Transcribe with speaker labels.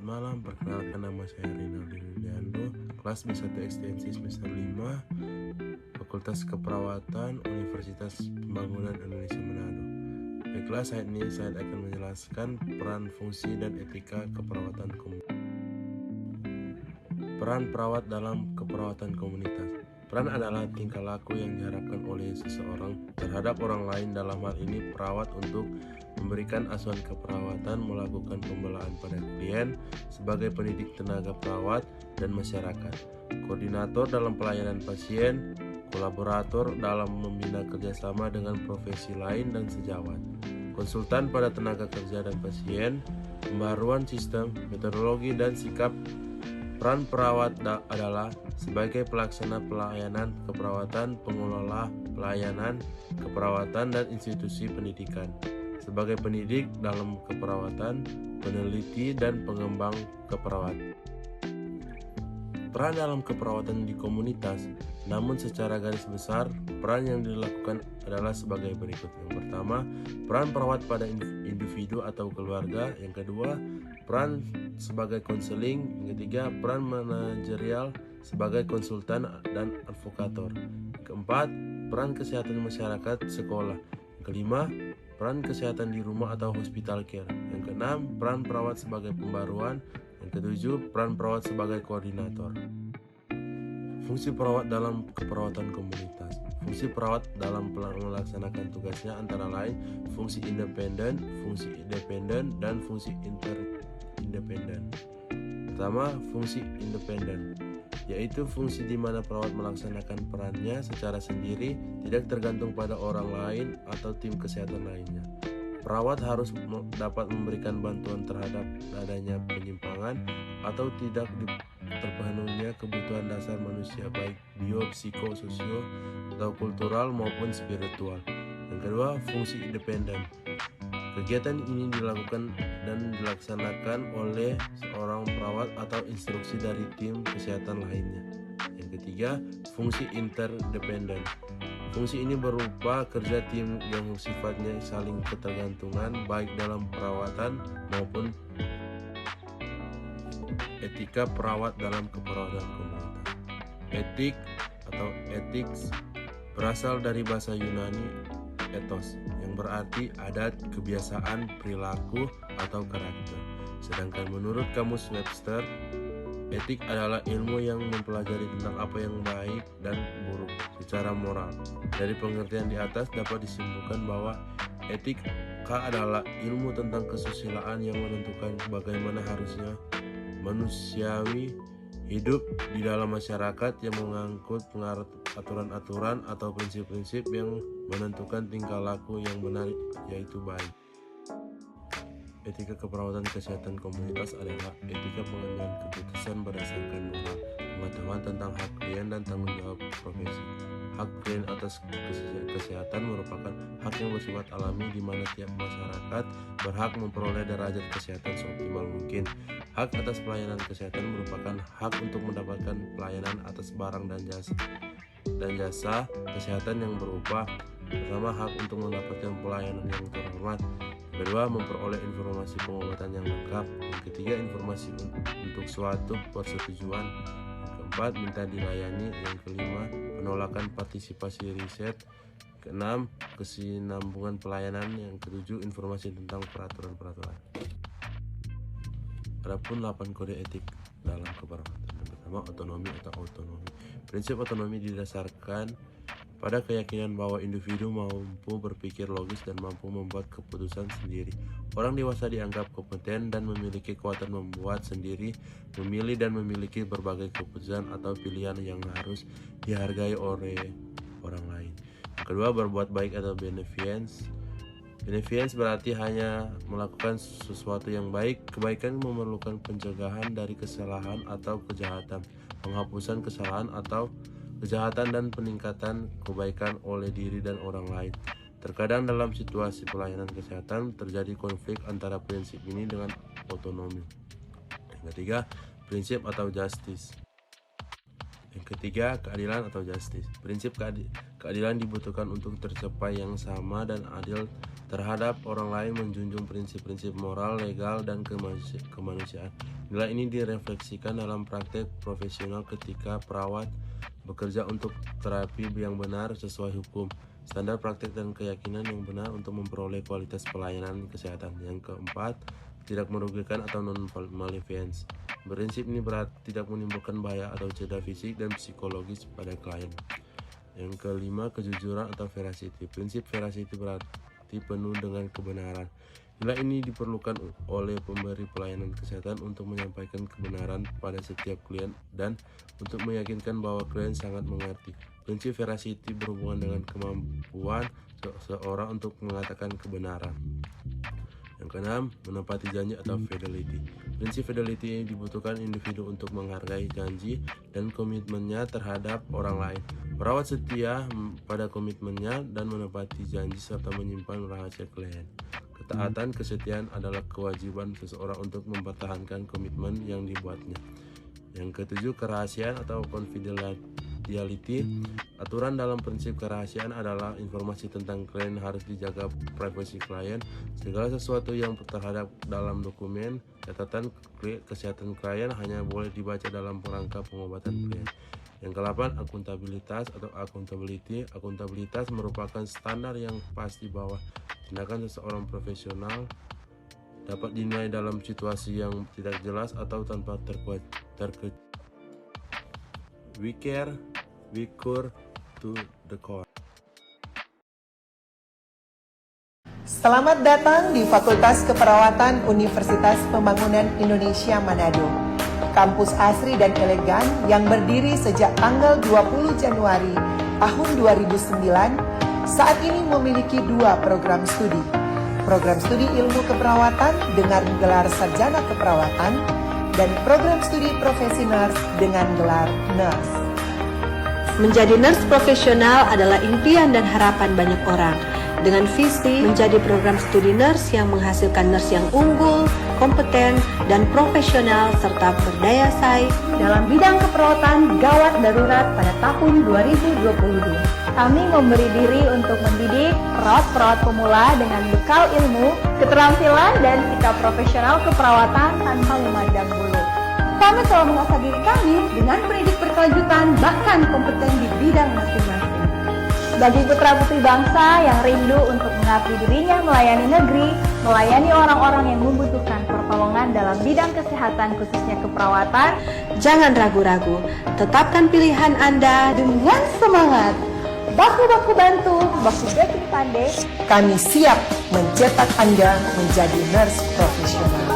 Speaker 1: malam, perkenalkan nama saya Rinaldi Rudiando, kelas B1 Ekstensi semester 5, Fakultas Keperawatan, Universitas Pembangunan Indonesia Manado. Baiklah, saat ini saya akan menjelaskan peran, fungsi, dan etika keperawatan komunitas. Peran perawat dalam keperawatan komunitas. Peran adalah tingkah laku yang diharapkan oleh seseorang terhadap orang lain, dalam hal ini perawat, untuk memberikan asuhan keperawatan, melakukan pembelaan pada klien sebagai pendidik tenaga perawat dan masyarakat, koordinator dalam pelayanan pasien, kolaborator dalam membina kerjasama dengan profesi lain dan sejawat, konsultan pada tenaga kerja dan pasien, pembaruan sistem, metodologi, dan sikap. Peran perawat adalah sebagai pelaksana pelayanan keperawatan, pengelola pelayanan keperawatan dan institusi pendidikan, sebagai pendidik dalam keperawatan, peneliti, dan pengembang keperawatan. Peran dalam keperawatan di komunitas, namun secara garis besar, peran yang dilakukan adalah sebagai berikut. Yang pertama, peran perawat pada individu atau keluarga. Yang kedua, peran sebagai konseling. Yang ketiga, peran manajerial sebagai konsultan dan advokator. Keempat, peran kesehatan masyarakat sekolah. Yang kelima, peran kesehatan di rumah atau hospital care. Yang keenam, peran perawat sebagai pembaruan. Yang ketujuh, peran perawat sebagai koordinator. Fungsi perawat dalam keperawatan komunitas. Fungsi perawat dalam melaksanakan tugasnya antara lain fungsi independen, dan fungsi interindependen. Pertama, fungsi independen, yaitu fungsi di mana perawat melaksanakan perannya secara sendiri, tidak tergantung pada orang lain atau tim kesehatan lainnya. Perawat harus dapat memberikan bantuan terhadap adanya penyimpangan atau tidak terpenuhinya kebutuhan dasar manusia, baik bio, psiko, sosio, atau kultural maupun spiritual. Yang kedua, fungsi independen. Kegiatan ini dilakukan dan dilaksanakan oleh seorang perawat atau instruksi dari tim kesehatan lainnya. Yang ketiga, fungsi interdependen. Fungsi ini berupa kerja tim yang sifatnya saling ketergantungan, baik dalam perawatan maupun etika perawat dalam keperawatan komunitas. Etik atau ethics berasal dari bahasa Yunani ethos, yang berarti adat, kebiasaan, perilaku, atau karakter. Sedangkan menurut Kamus Webster, etik adalah ilmu yang mempelajari tentang apa yang baik dan buruk secara moral. Dari pengertian di atas dapat disimpulkan bahwa etika adalah ilmu tentang kesusilaan yang menentukan bagaimana harusnya manusiawi hidup di dalam masyarakat, yang mengangkut aturan-aturan atau prinsip-prinsip yang menentukan tingkah laku yang benar, yaitu baik. Etika keperawatan kesehatan komunitas adalah etika pengambilan keputusan berdasarkan moral, pengetahuan tentang hak klien dan tanggung jawab profesi. Hak klien atas kesehatan merupakan hak yang bersifat alami, di mana tiap masyarakat berhak memperoleh derajat kesehatan seoptimal mungkin. Hak atas pelayanan kesehatan merupakan hak untuk mendapatkan pelayanan atas barang dan jasa kesehatan yang berupa: pertama, hak untuk mendapatkan pelayanan yang terhormat; kedua, memperoleh informasi pengobatan yang lengkap; yang ketiga, informasi untuk suatu persetujuan; yang keempat, minta dilayani; yang kelima, penolakan partisipasi riset; keenam, kesinambungan pelayanan; yang ketujuh, informasi tentang peraturan-peraturan. Adapun 8 kode etik dalam keperawatan. Yang pertama, otonomi atau autonomi. Prinsip otonomi didasarkan pada keyakinan bahwa individu mampu berpikir logis dan mampu membuat keputusan sendiri. Orang dewasa dianggap kompeten dan memiliki kekuatan membuat sendiri, memilih, dan memiliki berbagai keputusan atau pilihan yang harus dihargai oleh orang lain. Yang kedua, berbuat baik atau beneficence. Beneficence berarti hanya melakukan sesuatu yang baik. Kebaikan memerlukan pencegahan dari kesalahan atau kejahatan, penghapusan kesalahan atau kejahatan, dan peningkatan kebaikan oleh diri dan orang lain. Terkadang dalam situasi pelayanan kesehatan terjadi konflik antara prinsip ini dengan otonomi. Yang ketiga, prinsip atau justice. Yang ketiga, keadilan atau justice. Prinsip keadilan dibutuhkan untuk tercapai yang sama dan adil terhadap orang lain, menjunjung prinsip-prinsip moral, legal, dan kemanusiaan. Nilai ini direfleksikan dalam praktek profesional ketika perawat bekerja untuk terapi yang benar sesuai hukum, standar praktek dan keyakinan yang benar untuk memperoleh kualitas pelayanan kesehatan. Yang keempat, tidak merugikan atau non-malevolence. Prinsip ini berarti tidak menimbulkan bahaya atau cedera fisik dan psikologis pada klien. Yang kelima, kejujuran atau veracity. Prinsip veracity berarti penuh dengan kebenaran. Nilai ini diperlukan oleh pemberi pelayanan kesehatan untuk menyampaikan kebenaran pada setiap klien dan untuk meyakinkan bahwa klien sangat mengerti. Prinsip veracity berhubungan dengan kemampuan seseorang untuk mengatakan kebenaran. Yang keenam, menepati janji atau fidelity. Prinsip fidelity dibutuhkan individu untuk menghargai janji dan komitmennya terhadap orang lain. Perawat setia pada komitmennya dan menepati janji serta menyimpan rahasia klien. Ketaatan kesetiaan adalah kewajiban seseorang untuk mempertahankan komitmen yang dibuatnya. Yang ketujuh, kerahasiaan atau confidentiality. Aturan dalam prinsip kerahasiaan adalah informasi tentang klien harus dijaga privasi klien. Segala sesuatu yang terhadap dalam dokumen catatan kesehatan klien hanya boleh dibaca dalam rangka pengobatan klien. Yang ke-8, akuntabilitas atau accountability. Akuntabilitas merupakan standar yang pasti bahwa tindakan seseorang profesional dapat dinilai dalam situasi yang tidak jelas atau tanpa terkejut. We care, we cure to the core.
Speaker 2: Selamat datang di Fakultas Keperawatan Universitas Pembangunan Indonesia Manado. Kampus asri dan elegan yang berdiri sejak tanggal 20 Januari tahun 2009, saat ini memiliki 2 program studi. Program studi ilmu keperawatan dengan gelar sarjana keperawatan dan program studi profesi nurse dengan gelar nurse.
Speaker 3: Menjadi nurse profesional adalah impian dan harapan banyak orang. Dengan visi menjadi program studi nurse yang menghasilkan nurse yang unggul, kompeten, dan profesional serta berdaya saing
Speaker 4: dalam bidang keperawatan gawat darurat pada tahun 2022. Kami memberi diri untuk mendidik perawat-perawat pemula dengan bekal ilmu, keterampilan, dan sikap profesional keperawatan tanpa memandang bulu. Kami telah mengasah diri kami dengan pendidik berkelanjutan bahkan kompeten di bidang masing-masing. Bagi putra-putri bangsa yang rindu untuk mengabdi dirinya melayani negeri, melayani orang-orang yang membutuhkan pertolongan dalam bidang kesehatan khususnya keperawatan,
Speaker 3: jangan ragu-ragu, tetapkan pilihan Anda
Speaker 4: dengan semangat. Baku-baku bantu, baku backing pandai.
Speaker 2: Kami siap mencetak Anda menjadi nurse profesional.